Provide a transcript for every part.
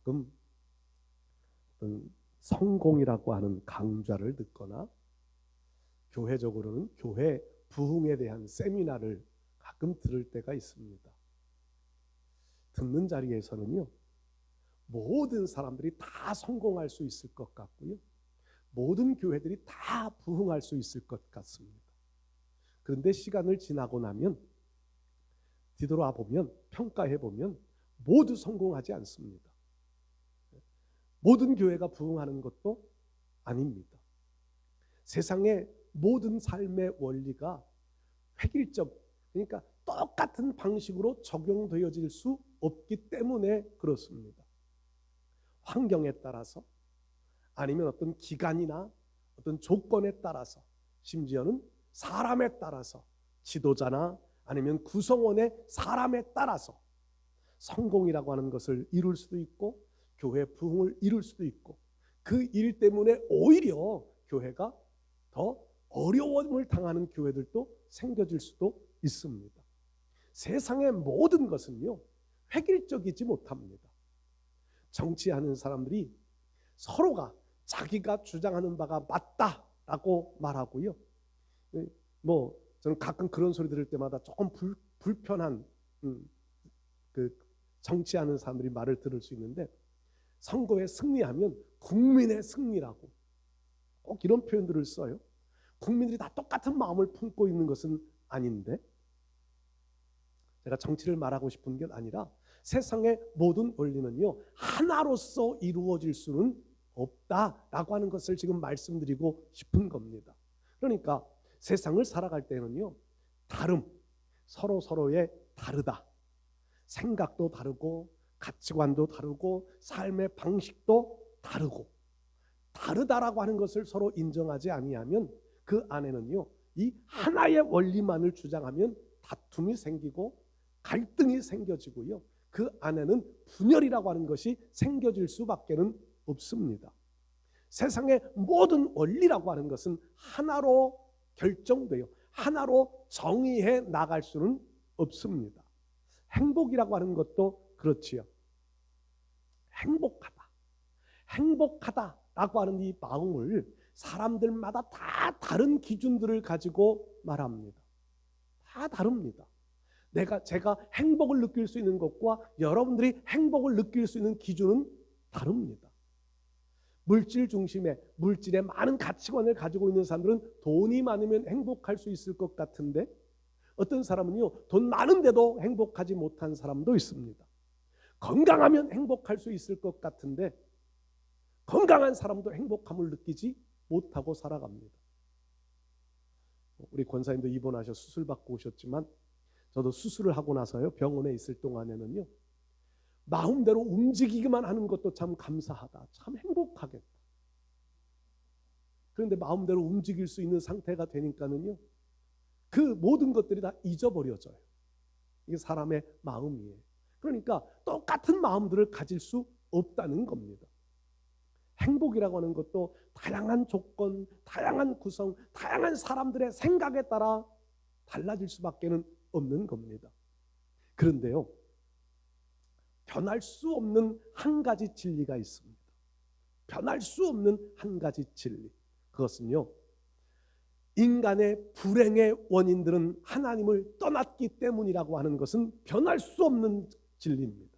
가끔 어떤 성공이라고 하는 강좌를 듣거나 교회적으로는 교회 부흥에 대한 세미나를 가끔 들을 때가 있습니다. 듣는 자리에서는요, 모든 사람들이 다 성공할 수 있을 것 같고요, 모든 교회들이 다 부흥할 수 있을 것 같습니다. 그런데 시간을 지나고 나면 뒤돌아 보면, 평가해 보면 모두 성공하지 않습니다. 모든 교회가 부흥하는 것도 아닙니다. 세상의 모든 삶의 원리가 획일적, 그러니까 똑같은 방식으로 적용되어질 수 없기 때문에 그렇습니다. 환경에 따라서, 아니면 어떤 기간이나 어떤 조건에 따라서, 심지어는 사람에 따라서, 지도자나 아니면 구성원의 사람에 따라서 성공이라고 하는 것을 이룰 수도 있고 교회 부흥을 이룰 수도 있고, 그 일 때문에 오히려 교회가 더 어려움을 당하는 교회들도 생겨질 수도 있습니다. 세상의 모든 것은요, 획일적이지 못합니다. 정치하는 사람들이 서로가 자기가 주장하는 바가 맞다라고 말하고요, 저는 가끔 그런 소리 들을 때마다 조금 불편한 그 정치하는 사람들이 말을 들을 수 있는데, 선거에 승리하면 국민의 승리라고 꼭 이런 표현들을 써요. 국민들이 다 똑같은 마음을 품고 있는 것은 아닌데, 제가 정치를 말하고 싶은 게 아니라 세상의 모든 원리는요, 하나로서 이루어질 수는 없다라고 하는 것을 지금 말씀드리고 싶은 겁니다. 그러니까 세상을 살아갈 때는요, 다름, 서로의 다르다, 생각도 다르고 가치관도 다르고 삶의 방식도 다르고, 다르다라고 하는 것을 서로 인정하지 아니하면 그 안에는요, 이 하나의 원리만을 주장하면 다툼이 생기고 갈등이 생겨지고요, 그 안에는 분열이라고 하는 것이 생겨질 수밖에는 없습니다. 세상의 모든 원리라고 하는 것은 하나로 결정되어 하나로 정의해 나갈 수는 없습니다. 행복이라고 하는 것도 그렇지요. 행복하다라고 하는 이 마음을 사람들마다 다 다른 기준들을 가지고 말합니다. 다 다릅니다. 제가 행복을 느낄 수 있는 것과 여러분들이 행복을 느낄 수 있는 기준은 다릅니다. 물질 중심의, 물질의 많은 가치관을 가지고 있는 사람들은 돈이 많으면 행복할 수 있을 것 같은데, 어떤 사람은요, 돈 많은데도 행복하지 못한 사람도 있습니다. 건강하면 행복할 수 있을 것 같은데 건강한 사람도 행복함을 느끼지 못하고 살아갑니다. 우리 권사님도 입원하셔 수술 받고 오셨지만, 저도 수술을 하고 나서요, 병원에 있을 동안에는요, 마음대로 움직이기만 하는 것도 참 감사하다, 참 행복하겠다. 그런데 마음대로 움직일 수 있는 상태가 되니까는요, 그 모든 것들이 다 잊어버려져요. 이게 사람의 마음이에요. 그러니까 똑같은 마음들을 가질 수 없다는 겁니다. 행복이라고 하는 것도 다양한 조건, 다양한 구성, 다양한 사람들의 생각에 따라 달라질 수밖에 없는 겁니다. 그런데요, 변할 수 없는 한 가지 진리가 있습니다. 변할 수 없는 한 가지 진리. 그것은요, 인간의 불행의 원인들은 하나님을 떠났기 때문이라고 하는 것은 변할 수 없는 진리입니다.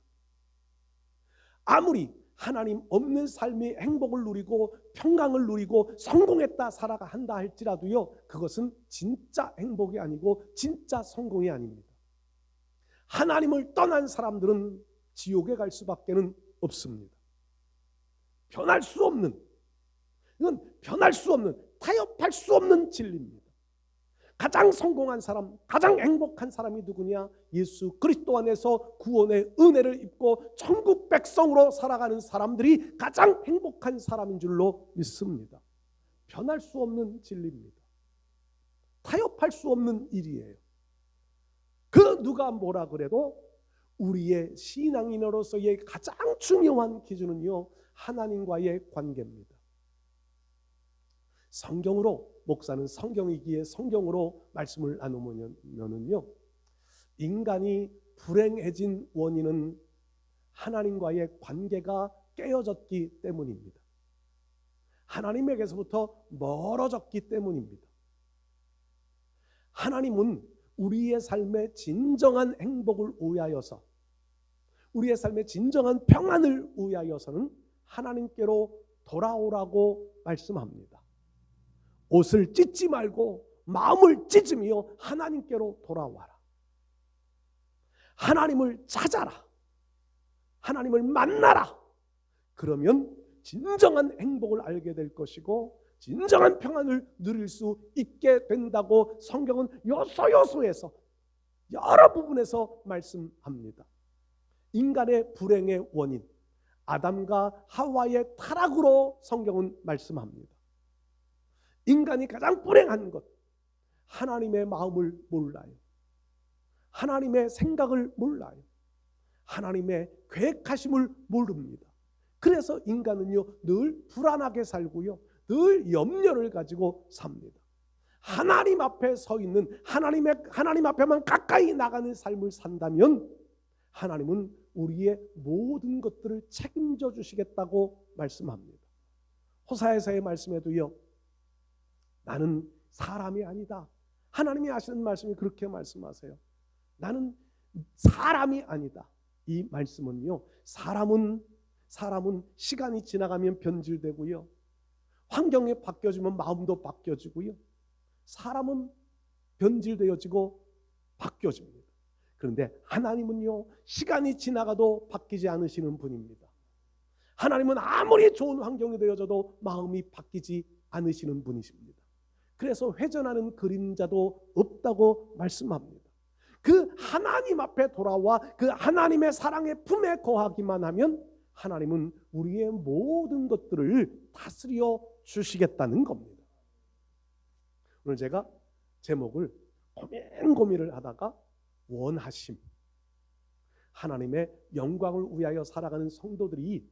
아무리 하나님 없는 삶이 행복을 누리고 평강을 누리고 성공했다 살아가 한다 할지라도요, 그것은 진짜 행복이 아니고 진짜 성공이 아닙니다. 하나님을 떠난 사람들은 지옥에 갈 수밖에 없습니다. 변할 수 없는, 이건 변할 수 없는, 타협할 수 없는 진리입니다. 가장 성공한 사람, 가장 행복한 사람이 누구냐? 예수 그리스도 안에서 구원의 은혜를 입고 천국 백성으로 살아가는 사람들이 가장 행복한 사람인 줄로 믿습니다. 변할 수 없는 진리입니다. 타협할 수 없는 일이에요. 그 누가 뭐라 그래도 우리의 신앙인으로서의 가장 중요한 기준은요, 하나님과의 관계입니다. 성경으로, 목사는 성경이기에 성경으로 말씀을 나누면요, 인간이 불행해진 원인은 하나님과의 관계가 깨어졌기 때문입니다. 하나님에게서부터 멀어졌기 때문입니다. 하나님은 우리의 삶의 진정한 행복을 위하여서, 우리의 삶의 진정한 평안을 위하여서는 하나님께로 돌아오라고 말씀합니다. 옷을 찢지 말고 마음을 찢으며 하나님께로 돌아와라. 하나님을 찾아라. 하나님을 만나라. 그러면 진정한 행복을 알게 될 것이고 진정한 평안을 누릴 수 있게 된다고 성경은 요소요소에서 여러 부분에서 말씀합니다. 인간의 불행의 원인, 아담과 하와의 타락으로 성경은 말씀합니다. 인간이 가장 불행한 것, 하나님의 마음을 몰라요. 하나님의 생각을 몰라요. 하나님의 계획하심을 모릅니다. 그래서 인간은요, 늘 불안하게 살고요, 늘 염려를 가지고 삽니다. 하나님 앞에 서 있는, 하나님 앞에만 가까이 나가는 삶을 산다면 하나님은 우리의 모든 것들을 책임져 주시겠다고 말씀합니다. 호사야서의 말씀에도요, 나는 사람이 아니다. 하나님이 하시는 말씀이 그렇게 말씀하세요. 나는 사람이 아니다. 이 말씀은요, 사람은 시간이 지나가면 변질되고요, 환경이 바뀌어지면 마음도 바뀌어지고요, 사람은 변질되어지고 바뀌어집니다. 그런데 하나님은요, 시간이 지나가도 바뀌지 않으시는 분입니다. 하나님은 아무리 좋은 환경이 되어져도 마음이 바뀌지 않으시는 분이십니다. 그래서 회전하는 그림자도 없다고 말씀합니다. 그 하나님 앞에 돌아와 그 하나님의 사랑의 품에 거하기만 하면 하나님은 우리의 모든 것들을 다스려 주시겠다는 겁니다. 오늘 제가 제목을 고민을 하다가 원하심, 하나님의 영광을 위하여 살아가는 성도들이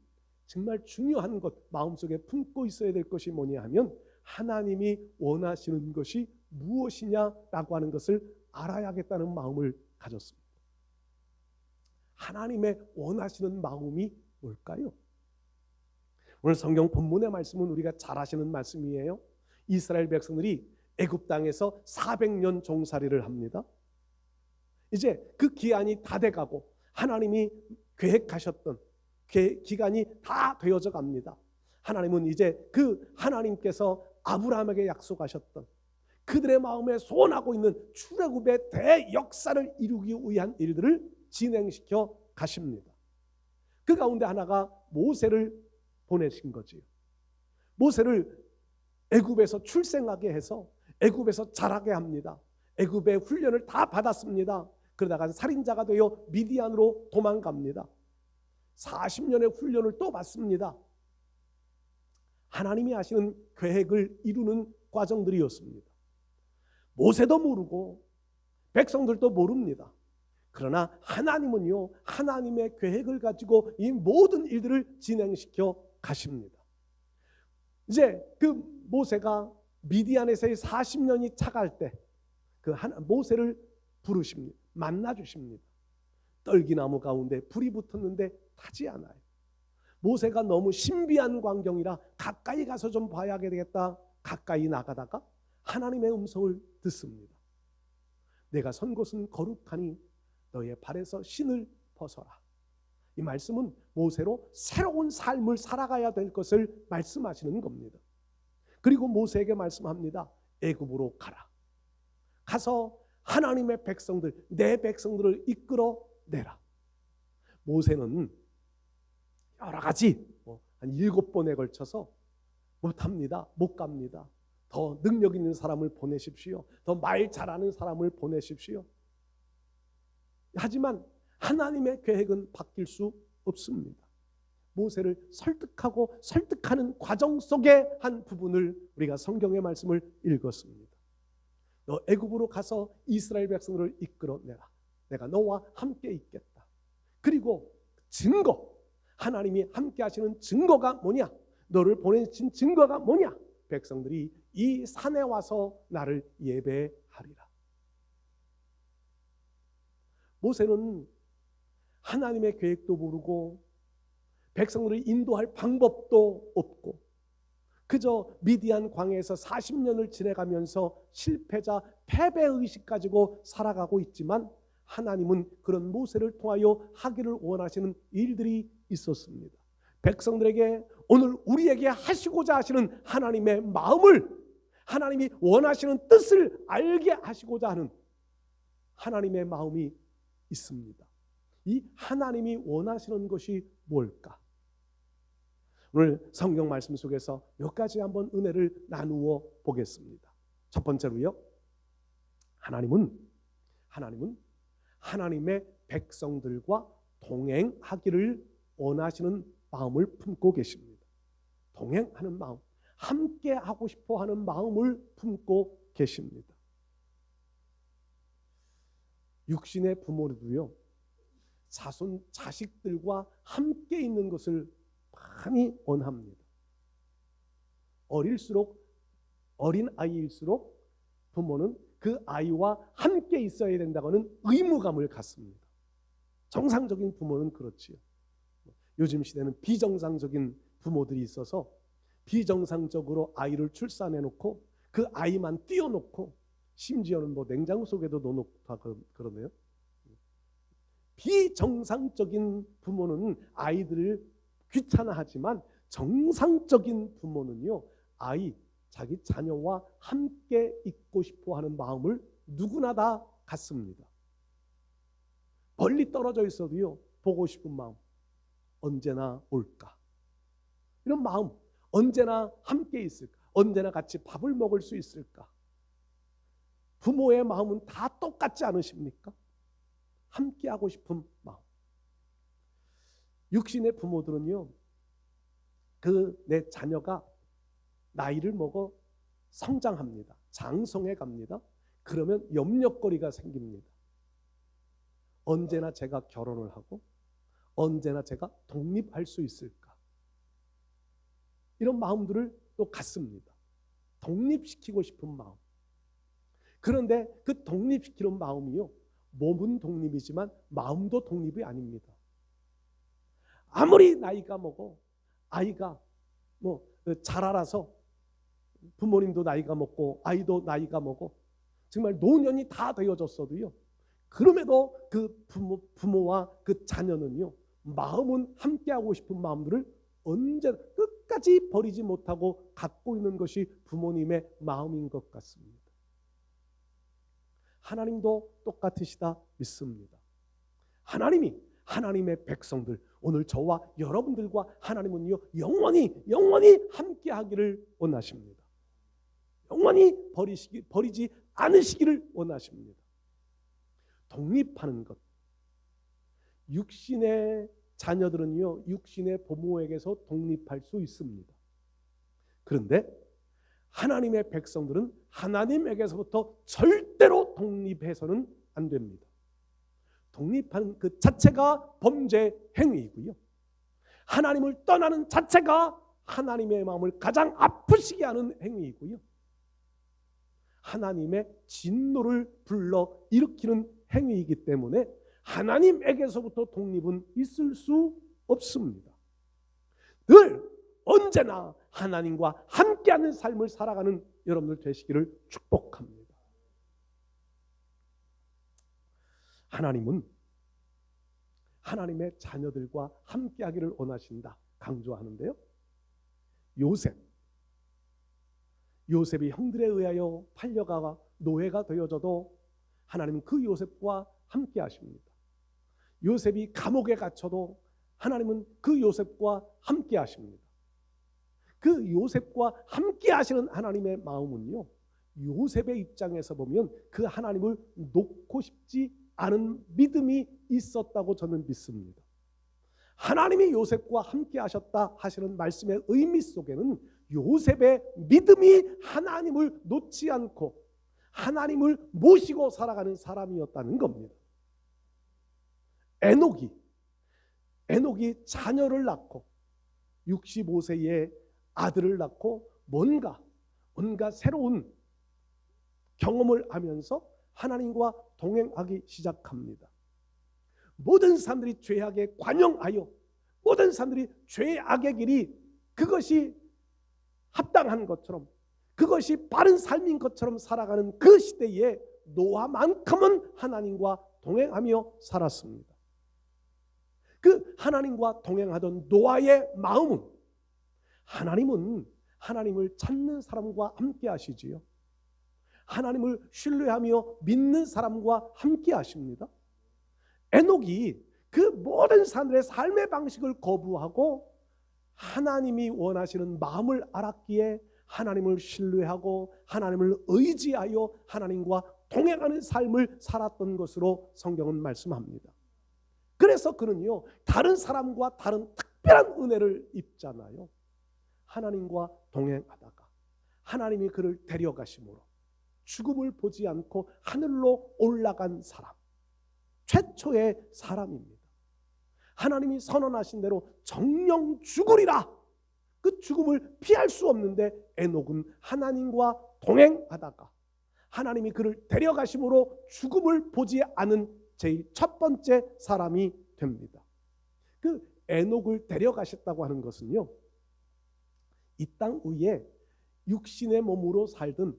정말 중요한 것, 마음속에 품고 있어야 될 것이 뭐냐 하면 하나님이 원하시는 것이 무엇이냐라고 하는 것을 알아야겠다는 마음을 가졌습니다. 하나님의 원하시는 마음이 뭘까요? 오늘 성경 본문의 말씀은 우리가 잘 아시는 말씀이에요. 이스라엘 백성들이 애굽 땅에서 400년 종살이를 합니다. 이제 그 기한이 다 돼가고 하나님이 계획하셨던 기간이 다 되어져 갑니다. 하나님은 이제 그 하나님께서 아브라함에게 약속하셨던 그들의 마음에 소원하고 있는 출애굽의 대역사를 이루기 위한 일들을 진행시켜 가십니다. 그 가운데 하나가 모세를 보내신 거지요. 모세를 애굽에서 출생하게 해서 애굽에서 자라게 합니다. 애굽의 훈련을 다 받았습니다. 그러다가 살인자가 되어 미디안으로 도망갑니다. 40년의 훈련을 또 받습니다. 하나님이 하시는 계획을 이루는 과정들이었습니다. 모세도 모르고 백성들도 모릅니다. 그러나 하나님은요, 하나님의 계획을 가지고 이 모든 일들을 진행시켜 가십니다. 이제 그 모세가 미디안에서의 40년이 차갈 때 그 모세를 부르십니다. 만나 주십니다. 떨기나무 가운데 불이 붙었는데 타지 않아요. 모세가 너무 신비한 광경이라 가까이 가서 좀 봐야 되겠다. 가까이 나가다가 하나님의 음성을 듣습니다. 내가 선 곳은 거룩하니 너의 발에서 신을 벗어라. 이 말씀은 모세로 새로운 삶을 살아가야 될 것을 말씀하시는 겁니다. 그리고 모세에게 말씀합니다. 애굽으로 가라. 가서 하나님의 백성들, 내 백성들을 이끌어내라. 모세는 여러 가지 한 7번에 걸쳐서 못합니다. 못 갑니다. 더 능력 있는 사람을 보내십시오. 더 말 잘하는 사람을 보내십시오. 하지만 하나님의 계획은 바뀔 수 없습니다. 모세를 설득하고 설득하는 과정 속의 한 부분을 우리가 성경의 말씀을 읽었습니다. 너 애굽으로 가서 이스라엘 백성들을 이끌어내라. 내가 너와 함께 있겠다. 그리고 증거, 하나님이 함께 하시는 증거가 뭐냐? 너를 보내신 증거가 뭐냐? 백성들이 이 산에 와서 나를 예배하리라. 모세는 하나님의 계획도 모르고 백성들을 인도할 방법도 없고 그저 미디안 광야에서 40년을 지내가면서 실패자 패배의식 가지고 살아가고 있지만 하나님은 그런 모세를 통하여 하기를 원하시는 일들이 있었습니다. 백성들에게 오늘 우리에게 하시고자 하시는 하나님의 마음을, 하나님이 원하시는 뜻을 알게 하시고자 하는 하나님의 마음이 있습니다. 이 하나님이 원하시는 것이 뭘까? 오늘 성경 말씀 속에서 몇 가지 한번 은혜를 나누어 보겠습니다. 첫 번째로요, 하나님은 하나님의 백성들과 동행하기를 원하시는 마음을 품고 계십니다. 동행하는 마음, 함께 하고 싶어 하는 마음을 품고 계십니다. 육신의 부모들도요, 자식들과 함께 있는 것을 많이 원합니다. 어린 아이일수록 부모는 그 아이와 함께 있어야 된다고는 의무감을 갖습니다. 정상적인 부모는 그렇지요. 요즘 시대는 비정상적인 부모들이 있어서 비정상적으로 아이를 출산해놓고 그 아이만 띄워놓고 심지어는 냉장고 속에도 넣어놓고 그러네요. 비정상적인 부모는 아이들을 귀찮아하지만 정상적인 부모는요, 자기 자녀와 함께 있고 싶어 하는 마음을 누구나 다 갖습니다. 멀리 떨어져 있어도요, 보고 싶은 마음, 언제나 올까? 이런 마음, 언제나 함께 있을까? 언제나 같이 밥을 먹을 수 있을까? 부모의 마음은 다 똑같지 않으십니까? 함께 하고 싶은 마음. 육신의 부모들은요, 내 자녀가 나이를 먹어 성장합니다. 장성해 갑니다. 그러면 염려거리가 생깁니다. 언제나 제가 결혼을 하고 언제나 제가 독립할 수 있을까? 이런 마음들을 또 갖습니다. 독립시키고 싶은 마음. 그런데 그 독립시키는 마음이요, 몸은 독립이지만 마음도 독립이 아닙니다. 아무리 나이가 먹어 아이가 자라라서 부모님도 나이가 먹고 아이도 나이가 먹어 정말 노년이 다 되어졌어도요, 그럼에도 그 부모와 그 자녀는요, 마음은 함께하고 싶은 마음들을 언제나 끝까지 버리지 못하고 갖고 있는 것이 부모님의 마음인 것 같습니다. 하나님도 똑같으시다 믿습니다. 하나님의 백성들, 오늘 저와 여러분들과 하나님은요, 영원히 함께하기를 원하십니다. 영원히 버리지 않으시기를 원하십니다. 독립하는 것. 육신의 자녀들은요, 육신의 부모에게서 독립할 수 있습니다. 그런데 하나님의 백성들은 하나님에게서부터 절대로 독립해서는 안 됩니다. 독립하는 그 자체가 범죄 행위이고요, 하나님을 떠나는 자체가 하나님의 마음을 가장 아프시게 하는 행위이고요, 하나님의 진노를 불러 일으키는 행위이기 때문에 하나님에게서부터 독립은 있을 수 없습니다. 늘 언제나 하나님과 함께하는 삶을 살아가는 여러분들 되시기를 축복합니다. 하나님은 하나님의 자녀들과 함께하기를 원하신다 강조하는데요, 요셉이 형들에 의하여 팔려가 노예가 되어져도 하나님은 그 요셉과 함께 하십니다. 요셉이 감옥에 갇혀도 하나님은 그 요셉과 함께 하십니다. 그 요셉과 함께 하시는 하나님의 마음은요, 요셉의 입장에서 보면 그 하나님을 놓고 싶지 않은 믿음이 있었다고 저는 믿습니다. 하나님이 요셉과 함께 하셨다 하시는 말씀의 의미 속에는 요셉의 믿음이 하나님을 놓지 않고 하나님을 모시고 살아가는 사람이었다는 겁니다. 에녹이 자녀를 낳고 65세에 아들을 낳고 뭔가 새로운 경험을 하면서 하나님과 동행하기 시작합니다. 모든 사람들이 죄악에 관용하여 모든 사람들이 죄악의 길이 그것이 합당한 것처럼 그것이 바른 삶인 것처럼 살아가는 그 시대에 노아만큼은 하나님과 동행하며 살았습니다. 그 하나님과 동행하던 노아의 마음은 하나님은 하나님을 찾는 사람과 함께 하시지요. 하나님을 신뢰하며 믿는 사람과 함께 하십니다. 에녹이 그 모든 사람들의 삶의 방식을 거부하고 하나님이 원하시는 마음을 알았기에 하나님을 신뢰하고 하나님을 의지하여 하나님과 동행하는 삶을 살았던 것으로 성경은 말씀합니다. 그래서 그는요, 다른 사람과 다른 특별한 은혜를 입잖아요. 하나님과 동행하다가 하나님이 그를 데려가심으로 죽음을 보지 않고 하늘로 올라간 사람, 최초의 사람입니다. 하나님이 선언하신 대로 정령 죽으리라. 그 죽음을 피할 수 없는데 에녹은 하나님과 동행하다가 하나님이 그를 데려가심으로 죽음을 보지 않은 제일 첫 번째 사람이 됩니다. 그 에녹을 데려가셨다고 하는 것은요, 이 땅 위에 육신의 몸으로 살던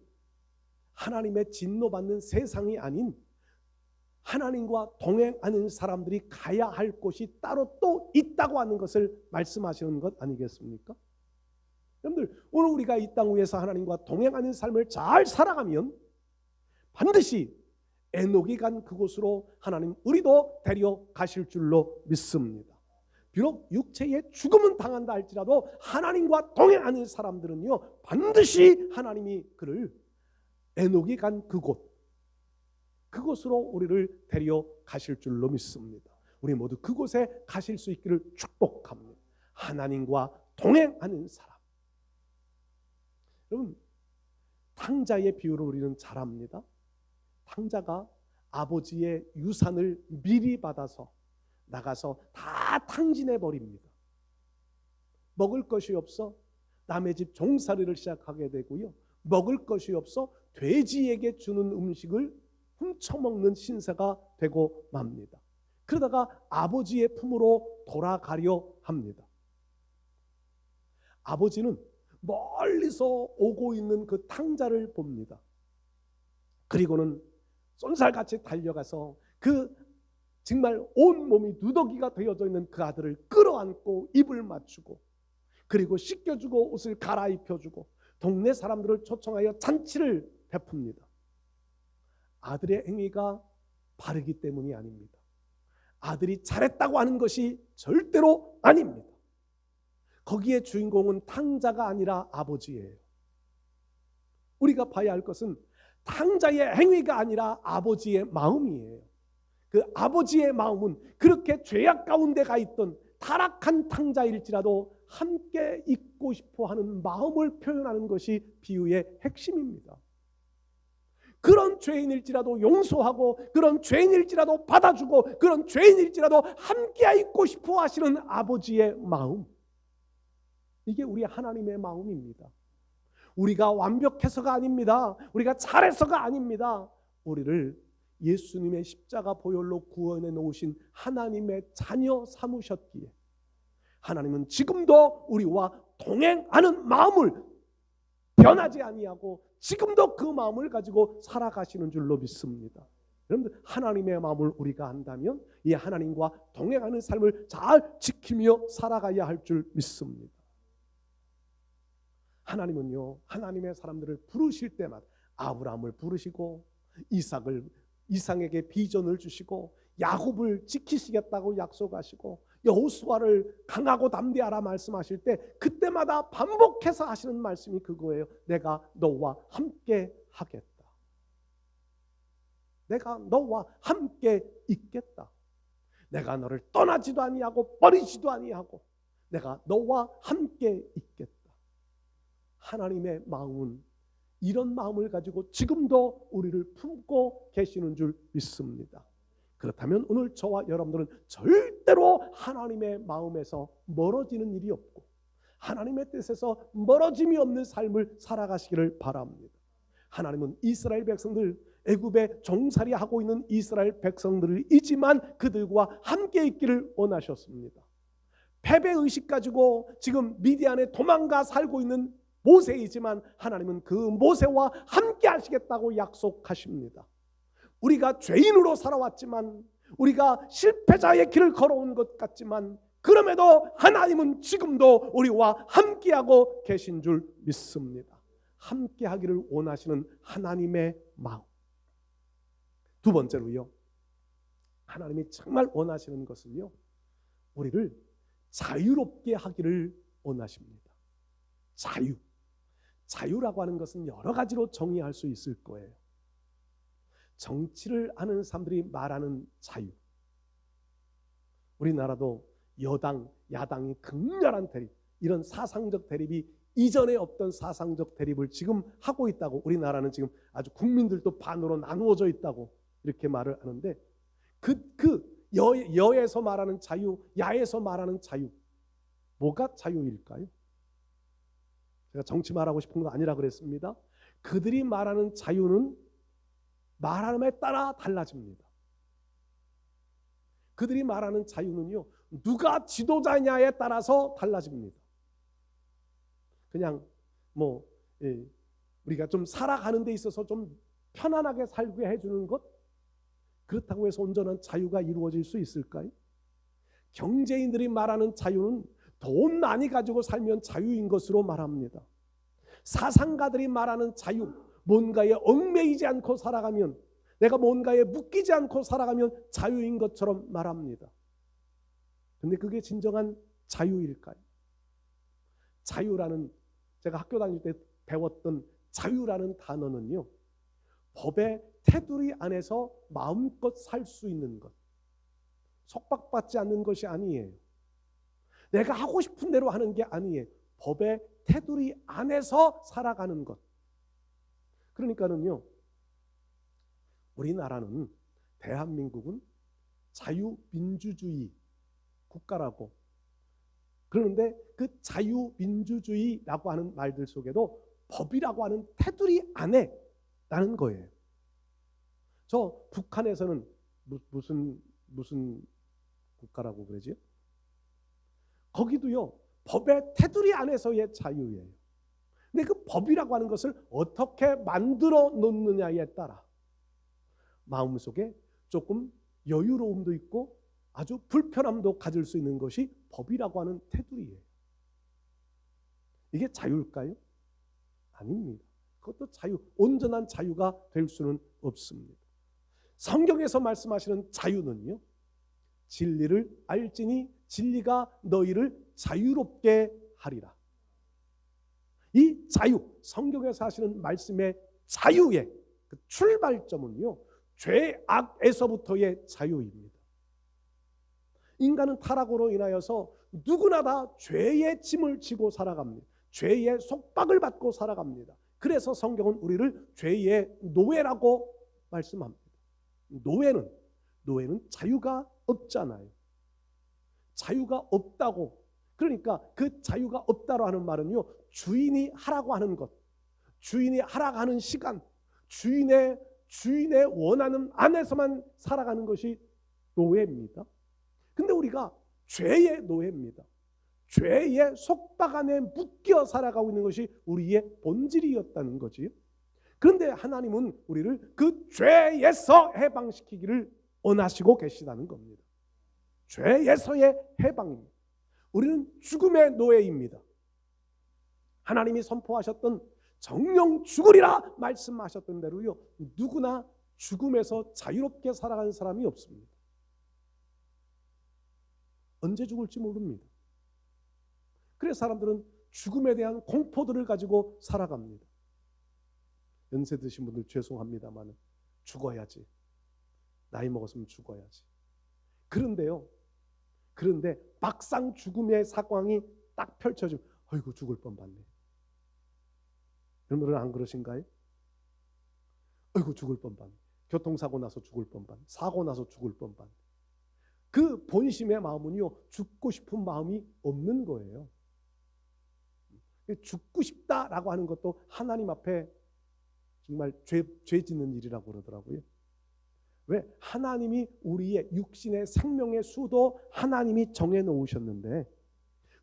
하나님의 진노받는 세상이 아닌 하나님과 동행하는 사람들이 가야 할 곳이 따로 또 있다고 하는 것을 말씀하시는 것 아니겠습니까? 여러분들, 오늘 우리가 이 땅 위에서 하나님과 동행하는 삶을 잘 살아가면 반드시 에녹이 간 그곳으로 하나님 우리도 데려가실 줄로 믿습니다. 비록 육체의 죽음은 당한다 할지라도 하나님과 동행하는 사람들은요, 반드시 하나님이 그를 에녹이 간 그곳으로 우리를 데려가실 줄로 믿습니다. 우리 모두 그곳에 가실 수 있기를 축복합니다. 하나님과 동행하는 사람. 여러분, 탕자의 비유를 우리는 잘 압니다. 탕자가 아버지의 유산을 미리 받아서 나가서 다 탕진해 버립니다. 먹을 것이 없어 남의 집 종살이를 시작하게 되고요, 먹을 것이 없어 돼지에게 주는 음식을 훔쳐먹는 신세가 되고 맙니다. 그러다가 아버지의 품으로 돌아가려 합니다. 아버지는 멀리서 오고 있는 그 탕자를 봅니다. 그리고는 쏜살같이 달려가서 그 정말 온 몸이 누더기가 되어져 있는 그 아들을 끌어안고 입을 맞추고 그리고 씻겨주고 옷을 갈아입혀주고 동네 사람들을 초청하여 잔치를 베풉니다. 아들의 행위가 바르기 때문이 아닙니다. 아들이 잘했다고 하는 것이 절대로 아닙니다. 거기에 주인공은 탕자가 아니라 아버지예요. 우리가 봐야 할 것은 탕자의 행위가 아니라 아버지의 마음이에요. 그 아버지의 마음은 그렇게 죄악 가운데 가 있던 타락한 탕자일지라도 함께 있고 싶어 하는 마음을 표현하는 것이 비유의 핵심입니다. 그런 죄인일지라도 용서하고 그런 죄인일지라도 받아주고 그런 죄인일지라도 함께 있고 싶어 하시는 아버지의 마음, 이게 우리 하나님의 마음입니다. 우리가 완벽해서가 아닙니다. 우리가 잘해서가 아닙니다. 우리를 예수님의 십자가 보혈로 구원해 놓으신 하나님의 자녀 삼으셨기에 하나님은 지금도 우리와 동행하는 마음을 변하지 아니하고 지금도 그 마음을 가지고 살아가시는 줄로 믿습니다. 여러분들, 하나님의 마음을 우리가 안다면 이 하나님과 동행하는 삶을 잘 지키며 살아가야 할 줄 믿습니다. 하나님은요, 하나님의 사람들을 부르실 때마다 아브라함을 부르시고 이삭에게 비전을 주시고 야곱을 지키시겠다고 약속하시고 여호수아를 강하고 담대하라 말씀하실 때 그때마다 반복해서 하시는 말씀이 그거예요. 내가 너와 함께 하겠다. 내가 너와 함께 있겠다. 내가 너를 떠나지도 아니하고 버리지도 아니하고 내가 너와 함께 있겠다. 하나님의 마음은 이런 마음을 가지고 지금도 우리를 품고 계시는 줄 믿습니다. 그렇다면 오늘 저와 여러분들은 절대로 하나님의 마음에서 멀어지는 일이 없고 하나님의 뜻에서 멀어짐이 없는 삶을 살아가시기를 바랍니다. 하나님은 이스라엘 백성들 애굽에 종살이 하고 있는 이스라엘 백성들이지만 그들과 함께 있기를 원하셨습니다. 패배의식 가지고 지금 미디안에 도망가 살고 있는 모세이지만 하나님은 그 모세와 함께 하시겠다고 약속하십니다. 우리가 죄인으로 살아왔지만, 우리가 실패자의 길을 걸어온 것 같지만, 그럼에도 하나님은 지금도 우리와 함께하고 계신 줄 믿습니다. 함께하기를 원하시는 하나님의 마음. 두 번째로요, 하나님이 정말 원하시는 것은요, 우리를 자유롭게 하기를 원하십니다. 자유라고 하는 것은 여러 가지로 정의할 수 있을 거예요. 정치를 하는 사람들이 말하는 자유. 우리나라도 여당, 야당이 극렬한 대립, 이런 사상적 대립이 이전에 없던 사상적 대립을 지금 하고 있다고, 우리나라는 지금 아주 국민들도 반으로 나누어져 있다고 이렇게 말을 하는데, 여에서 말하는 자유, 야에서 말하는 자유, 뭐가 자유일까요? 제가 정치 말하고 싶은 건 아니라 그랬습니다. 그들이 말하는 자유는 말함에 따라 달라집니다. 그들이 말하는 자유는요, 누가 지도자냐에 따라서 달라집니다. 그냥 우리가 좀 살아가는 데 있어서 좀 편안하게 살게 해주는 것, 그렇다고 해서 온전한 자유가 이루어질 수 있을까요? 경제인들이 말하는 자유는 돈 많이 가지고 살면 자유인 것으로 말합니다. 사상가들이 말하는 자유, 뭔가에 얽매이지 않고 살아가면, 내가 뭔가에 묶이지 않고 살아가면 자유인 것처럼 말합니다. 근데 그게 진정한 자유일까요? 자유라는, 제가 학교 다닐 때 배웠던 자유라는 단어는요, 법의 테두리 안에서 마음껏 살 수 있는 것, 속박받지 않는 것이 아니에요. 내가 하고 싶은 대로 하는 게 아니에요. 법의 테두리 안에서 살아가는 것. 그러니까는요, 우리나라는, 대한민국은 자유민주주의 국가라고, 그런데 그 자유민주주의라고 하는 말들 속에도 법이라고 하는 테두리 안에 라는 거예요. 저 북한에서는 무슨 국가라고 그러지? 거기도요, 법의 테두리 안에서의 자유예요. 근데 그 법이라고 하는 것을 어떻게 만들어 놓느냐에 따라 마음속에 조금 여유로움도 있고 아주 불편함도 가질 수 있는 것이 법이라고 하는 테두리예요. 이게 자유일까요? 아닙니다. 그것도 자유, 온전한 자유가 될 수는 없습니다. 성경에서 말씀하시는 자유는요, 진리를 알지니 진리가 너희를 자유롭게 하리라. 이 자유, 성경에서 하시는 말씀의 자유의 그 출발점은요, 죄악에서부터의 자유입니다. 인간은 타락으로 인하여서 누구나 다 죄의 짐을 지고 살아갑니다. 죄의 속박을 받고 살아갑니다. 그래서 성경은 우리를 죄의 노예라고 말씀합니다. 노예는 자유가 없잖아요. 자유가 없다고, 그러니까 그 자유가 없다고 하는 말은요, 주인이 하라고 하는 것, 주인이 하라고 하는 시간, 주인의 원하는 안에서만 살아가는 것이 노예입니다. 근데 우리가 죄의 노예입니다. 죄의 속박 안에 묶여 살아가고 있는 것이 우리의 본질이었다는 거지. 그런데 하나님은 우리를 그 죄에서 해방시키기를 원하시고 계시다는 겁니다. 죄에서의 해방입니다. 우리는 죽음의 노예입니다. 하나님이 선포하셨던 정령 죽으리라 말씀하셨던 대로요, 누구나 죽음에서 자유롭게 살아가는 사람이 없습니다. 언제 죽을지 모릅니다. 그래서 사람들은 죽음에 대한 공포들을 가지고 살아갑니다. 연세 드신 분들 죄송합니다만 죽어야지, 나이 먹었으면 죽어야지. 그런데 막상 죽음의 상황이 딱 펼쳐지면 아이고 죽을 뻔봤네. 여러분들은 안 그러신가요? 아이고 죽을 뻔봤네. 교통사고 나서 죽을 뻔봤네. 사고 나서 죽을 뻔봤네. 그 본심의 마음은요, 죽고 싶은 마음이 없는 거예요. 죽고 싶다라고 하는 것도 하나님 앞에 정말 죄 짓는 일이라고 그러더라고요. 왜? 하나님이 우리의 육신의 생명의 수도 하나님이 정해놓으셨는데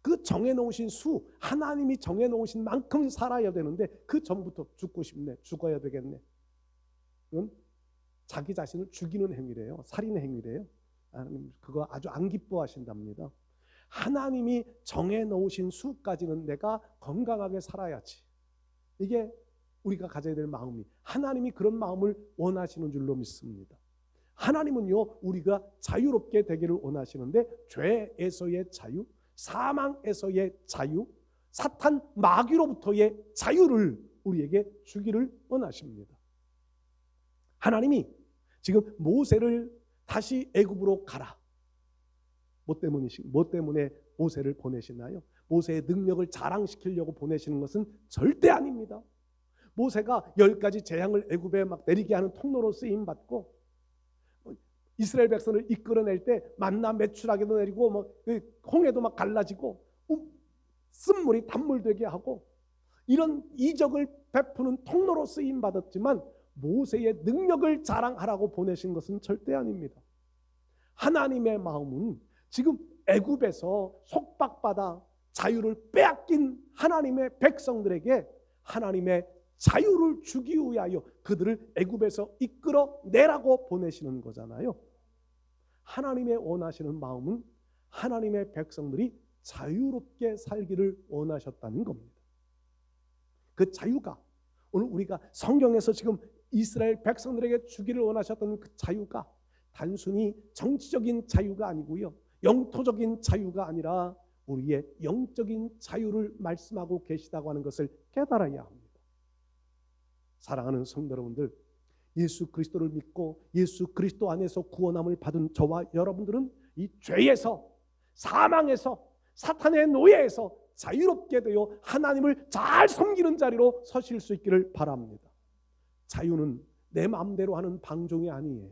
그 정해놓으신 수, 하나님이 정해놓으신 만큼 살아야 되는데 그 전부터 죽고 싶네, 죽어야 되겠네. 이건 자기 자신을 죽이는 행위래요. 살인 행위래요. 하나님 그거 아주 안 기뻐하신답니다. 하나님이 정해놓으신 수까지는 내가 건강하게 살아야지. 이게 우리가 가져야 될 마음이, 하나님이 그런 마음을 원하시는 줄로 믿습니다. 하나님은요, 우리가 자유롭게 되기를 원하시는데 죄에서의 자유, 사망에서의 자유, 사탄 마귀로부터의 자유를 우리에게 주기를 원하십니다. 하나님이 지금 모세를 다시 애굽으로 가라. 뭐 때문에 모세를 보내시나요? 모세의 능력을 자랑시키려고 보내시는 것은 절대 아닙니다. 모세가 10가지 재앙을 애굽에 막 내리게 하는 통로로 쓰임 받고 이스라엘 백성을 이끌어낼 때 만나 메추라기도 내리고 뭐 홍해도 막 갈라지고 쓴물이 단물 되게 하고 이런 이적을 베푸는 통로로 쓰임 받았지만 모세의 능력을 자랑하라고 보내신 것은 절대 아닙니다. 하나님의 마음은 지금 애굽에서 속박받아 자유를 빼앗긴 하나님의 백성들에게 하나님의 자유를 주기 위하여 그들을 애굽에서 이끌어내라고 보내시는 거잖아요. 하나님의 원하시는 마음은 하나님의 백성들이 자유롭게 살기를 원하셨다는 겁니다. 그 자유가 오늘 우리가 성경에서 지금 이스라엘 백성들에게 주기를 원하셨던 그 자유가 단순히 정치적인 자유가 아니고요, 영토적인 자유가 아니라 우리의 영적인 자유를 말씀하고 계시다고 하는 것을 깨달아야 합니다. 사랑하는 성도 여러분들, 예수 그리스도를 믿고 예수 그리스도 안에서 구원함을 받은 저와 여러분들은 이 죄에서, 사망에서, 사탄의 노예에서 자유롭게 되어 하나님을 잘 섬기는 자리로 서실 수 있기를 바랍니다. 자유는 내 마음대로 하는 방종이 아니에요.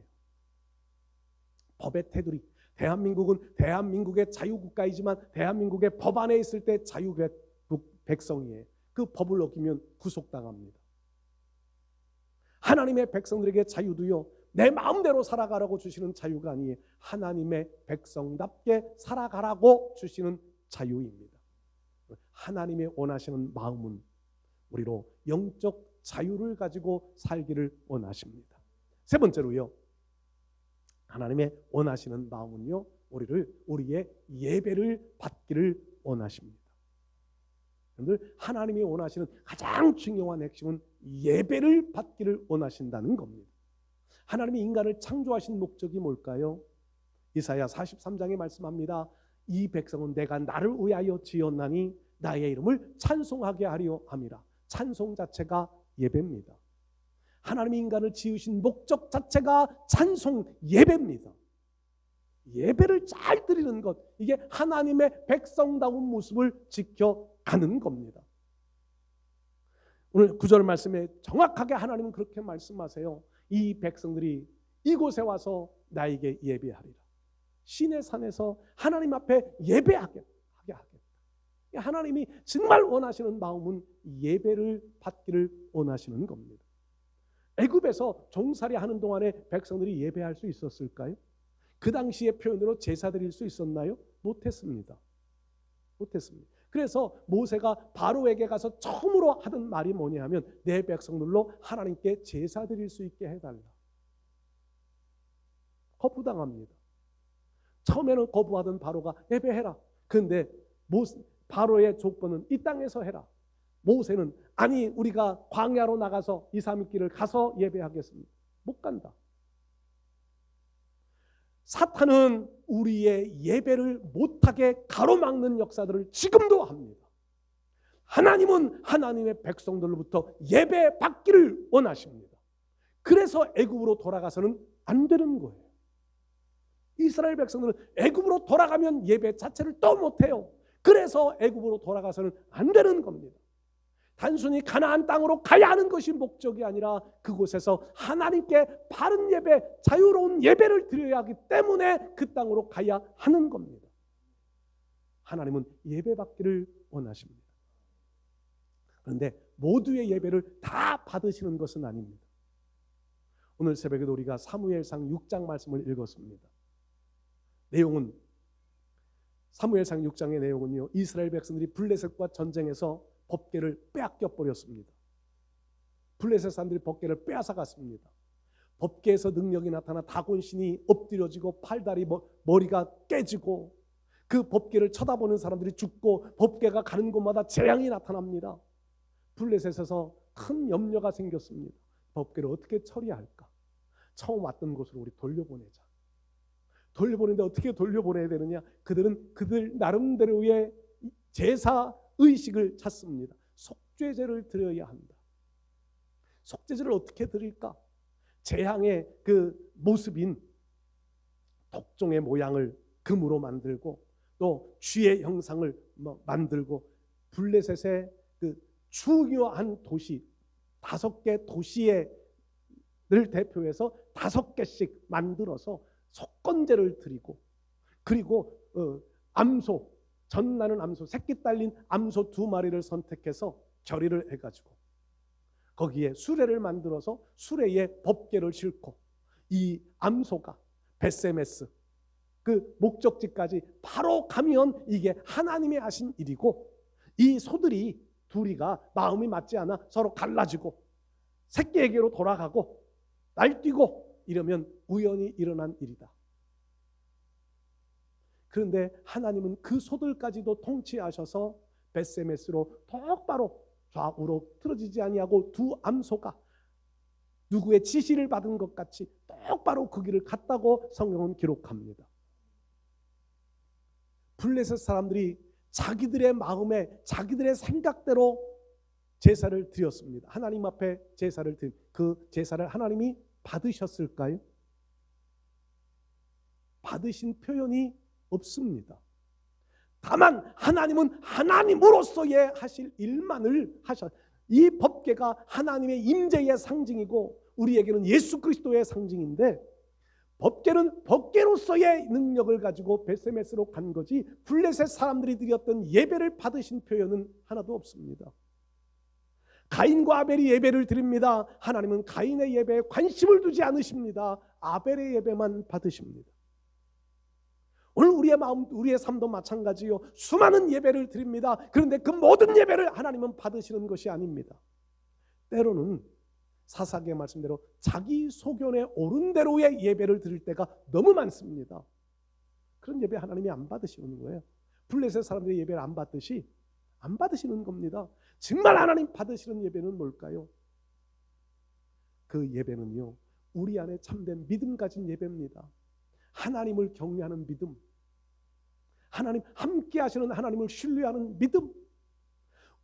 법의 테두리, 대한민국은 대한민국의 자유국가이지만 대한민국의 법 안에 있을 때 자유 백성이에요. 그 법을 어기면 구속당합니다. 하나님의 백성들에게 자유도요, 내 마음대로 살아가라고 주시는 자유가 아니에요. 하나님의 백성답게 살아가라고 주시는 자유입니다. 하나님의 원하시는 마음은 우리로 영적 자유를 가지고 살기를 원하십니다. 세 번째로요, 하나님의 원하시는 마음은요, 우리의 예배를 받기를 원하십니다. 여러분들, 하나님이 원하시는 가장 중요한 핵심은 예배를 받기를 원하신다는 겁니다. 하나님이 인간을 창조하신 목적이 뭘까요? 이사야 43장에 말씀합니다. 이 백성은 내가 나를 위하여 지었나니 나의 이름을 찬송하게 하려 함이라. 찬송 자체가 예배입니다. 하나님이 인간을 지으신 목적 자체가 찬송 예배입니다. 예배를 잘 드리는 것, 이게 하나님의 백성다운 모습을 지켜가는 겁니다. 오늘 9절 말씀에 정확하게 하나님은 그렇게 말씀하세요. 이 백성들이 이곳에 와서 나에게 예배하리라. 시내 산에서 하나님 앞에 예배하게 하겠다. 하나님이 정말 원하시는 마음은 예배를 받기를 원하시는 겁니다. 애굽에서 종살이 하는 동안에 백성들이 예배할 수 있었을까요? 그 당시의 표현으로 제사 드릴 수 있었나요? 못했습니다. 그래서 모세가 바로에게 가서 처음으로 하던 말이 뭐냐 하면 내 백성들로 하나님께 제사 드릴 수 있게 해달라. 거부당합니다. 처음에는 거부하던 바로가 예배해라. 그런데 바로의 조건은 이 땅에서 해라. 모세는 아니 우리가 광야로 나가서 2, 3일 길을 가서 예배하겠습니다. 못 간다. 사탄은 우리의 예배를 못하게 가로막는 역사들을 지금도 합니다. 하나님은 하나님의 백성들로부터 예배 받기를 원하십니다. 그래서 애굽으로 돌아가서는 안 되는 거예요. 이스라엘 백성들은 애굽으로 돌아가면 예배 자체를 또 못해요. 그래서 애굽으로 돌아가서는 안 되는 겁니다. 단순히 가나안 땅으로 가야 하는 것이 목적이 아니라 그곳에서 하나님께 바른 예배, 자유로운 예배를 드려야 하기 때문에 그 땅으로 가야 하는 겁니다. 하나님은 예배 받기를 원하십니다. 그런데 모두의 예배를 다 받으시는 것은 아닙니다. 오늘 새벽에도 우리가 사무엘상 6장 말씀을 읽었습니다. 내용은 사무엘상 6장의 내용은요, 이스라엘 백성들이 블레셋과 전쟁에서 법궤를 빼앗겨 버렸습니다. 블레셋 사람들이 법궤를 빼앗아 갔습니다. 법궤에서 능력이 나타나 다곤신이 엎드려지고 팔다리 머리가 깨지고 그 법궤를 쳐다보는 사람들이 죽고 법궤가 가는 곳마다 재앙이 나타납니다. 블레셋에서 큰 염려가 생겼습니다. 법궤를 어떻게 처리할까? 처음 왔던 곳으로 우리 돌려보내자. 돌려보내는데 어떻게 돌려보내야 되느냐? 그들은 그들 나름대로의 제사 의식을 찾습니다. 속죄제를 드려야 한다. 속죄제를 어떻게 드릴까? 재앙의 그 모습인 독종의 모양을 금으로 만들고 또 쥐의 형상을 만들고 블레셋의 그 중요한 도시 5개 도시를 대표해서 5개씩 만들어서 속건제를 드리고 그리고 암소 전나는 암소 새끼 딸린 암소 2마리를 선택해서 결의를 해가지고 거기에 수레를 만들어서 수레에 법궤를 싣고 이 암소가 벳세메스 그 목적지까지 바로 가면 이게 하나님이 하신 일이고 이 소들이 둘이가 마음이 맞지 않아 서로 갈라지고 새끼에게로 돌아가고 날뛰고 이러면 우연히 일어난 일이다. 그런데 하나님은 그 소들까지도 통치하셔서 벳세메스로 똑바로 좌우로 틀어지지 아니하고 두 암소가 누구의 지시를 받은 것 같이 똑바로 그 길을 갔다고 성경은 기록합니다. 블레셋 사람들이 자기들의 마음에 자기들의 생각대로 제사를 드렸습니다. 하나님 앞에 제사를 드린 그 제사를 하나님이 받으셨을까요? 받으신 표현이 없습니다. 다만 하나님은 하나님으로서의 하실 일만을 하셨. 이 법궤가 하나님의 임재의 상징이고 우리에게는 예수 그리스도의 상징인데 법궤는 법궤로서의 능력을 가지고 벳세메스로 간 거지 블레셋 사람들이 드렸던 예배를 받으신 표현은 하나도 없습니다. 가인과 아벨이 예배를 드립니다. 하나님은 가인의 예배에 관심을 두지 않으십니다. 아벨의 예배만 받으십니다. 오늘 우리의 마음, 우리의 삶도 마찬가지요. 수많은 예배를 드립니다. 그런데 그 모든 예배를 하나님은 받으시는 것이 아닙니다. 때로는 사사기의 말씀대로 자기 소견에 옳은 대로의 예배를 드릴 때가 너무 많습니다. 그런 예배 하나님이 안 받으시는 거예요. 블레셋 사람들의 예배를 안 받듯이 안 받으시는 겁니다. 정말 하나님 받으시는 예배는 뭘까요? 그 예배는요, 우리 안에 참된 믿음 가진 예배입니다. 하나님을 경외하는 믿음, 하나님 함께 하시는 하나님을 신뢰하는 믿음,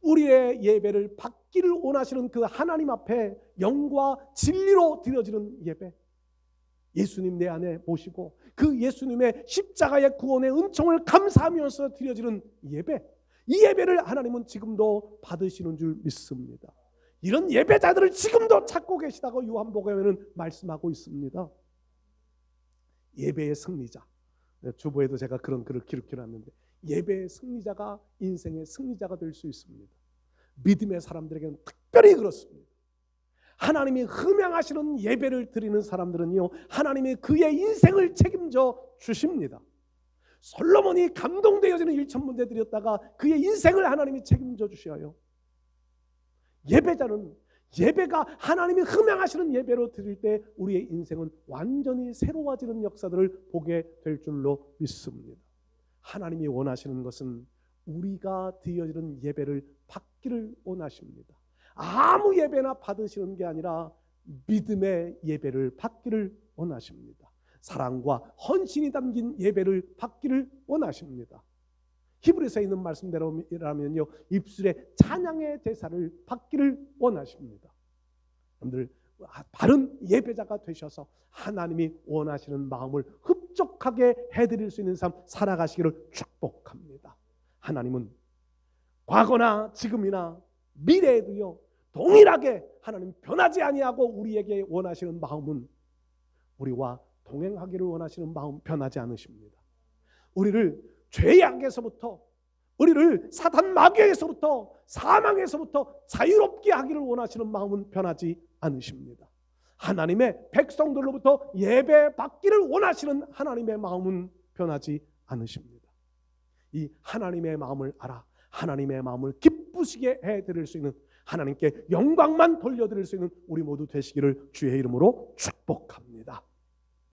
우리의 예배를 받기를 원하시는 그 하나님 앞에 영과 진리로 드려지는 예배, 예수님 내 안에 모시고 그 예수님의 십자가의 구원의 은총을 감사하면서 드려지는 예배, 이 예배를 하나님은 지금도 받으시는 줄 믿습니다. 이런 예배자들을 지금도 찾고 계시다고 요한복음에는 말씀하고 있습니다. 예배의 승리자, 주보에도 제가 그런 글을 기록해놨는데 예배의 승리자가 인생의 승리자가 될 수 있습니다. 믿음의 사람들에게는 특별히 그렇습니다. 하나님이 흠양하시는 예배를 드리는 사람들은요, 하나님이 그의 인생을 책임져 주십니다. 솔로몬이 감동되어지는 1,000문제 드렸다가 그의 인생을 하나님이 책임져 주셔요. 예배자는 예배가 하나님이 흠양하시는 예배로 드릴 때 우리의 인생은 완전히 새로워지는 역사들을 보게 될 줄로 믿습니다. 하나님이 원하시는 것은 우리가 드려지는 예배를 받기를 원하십니다. 아무 예배나 받으시는 게 아니라 믿음의 예배를 받기를 원하십니다. 사랑과 헌신이 담긴 예배를 받기를 원하십니다. 히브리서에 있는 말씀대로라면요, 입술에 찬양의 제사를 받기를 원하십니다. 여러분들 바른 예배자가 되셔서 하나님이 원하시는 마음을 흡족하게 해드릴 수 있는 삶 살아가시기를 축복합니다. 하나님은 과거나 지금이나 미래에도요 동일하게 하나님 변하지 아니하고 우리에게 원하시는 마음은 우리와 동행하기를 원하시는 마음 변하지 않으십니다. 우리를 죄악에서부터, 우리를 사탄 마귀에서부터 사망에서부터 자유롭게 하기를 원하시는 마음은 변하지 않으십니다. 하나님의 백성들로부터 예배받기를 원하시는 하나님의 마음은 변하지 않으십니다. 이 하나님의 마음을 알아 하나님의 마음을 기쁘시게 해드릴 수 있는, 하나님께 영광만 돌려드릴 수 있는 우리 모두 되시기를 주의 이름으로 축복합니다.